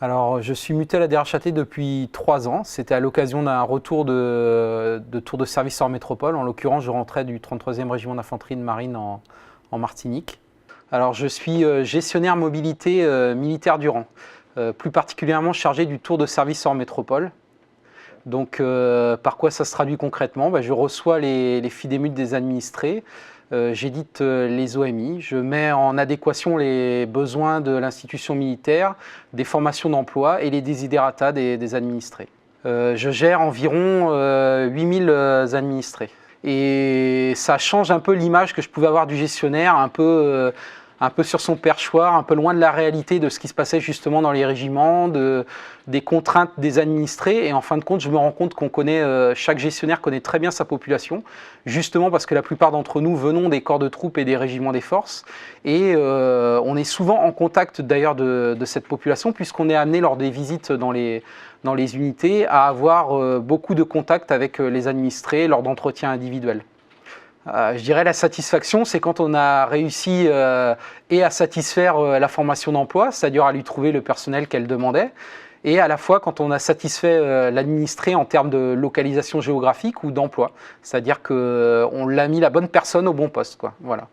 Alors, je suis muté à la DRHAT depuis 3 ans. C'était à l'occasion d'un retour de tour de service hors métropole. En l'occurrence, je rentrais du 33e régiment d'infanterie de marine en Martinique. Alors, je suis gestionnaire mobilité militaire du rang, plus particulièrement chargé du tour de service hors métropole. Donc, par quoi ça se traduit concrètement? Je reçois les FIDEMUT des administrés, j'édite les OMI, je mets en adéquation les besoins de l'institution militaire, des formations d'emploi et les desiderata des administrés. Je gère environ 8000 administrés. Et ça change un peu l'image que je pouvais avoir du gestionnaire, un peu sur son perchoir, un peu loin de la réalité de ce qui se passait justement dans les régiments, des contraintes des administrés. Et en fin de compte, je me rends compte qu'on connaît, chaque gestionnaire connaît très bien sa population, justement parce que la plupart d'entre nous venons des corps de troupes et des régiments des forces. Et on est souvent en contact d'ailleurs de cette population, puisqu'on est amené lors des visites dans les unités à avoir beaucoup de contacts avec les administrés lors d'entretiens individuels. Je dirais la satisfaction, c'est quand on a réussi et à satisfaire la formation d'emploi, c'est-à-dire à lui trouver le personnel qu'elle demandait, et à la fois quand on a satisfait l'administré en termes de localisation géographique ou d'emploi, c'est-à-dire qu'on l'a mis la bonne personne au bon poste, quoi. Voilà.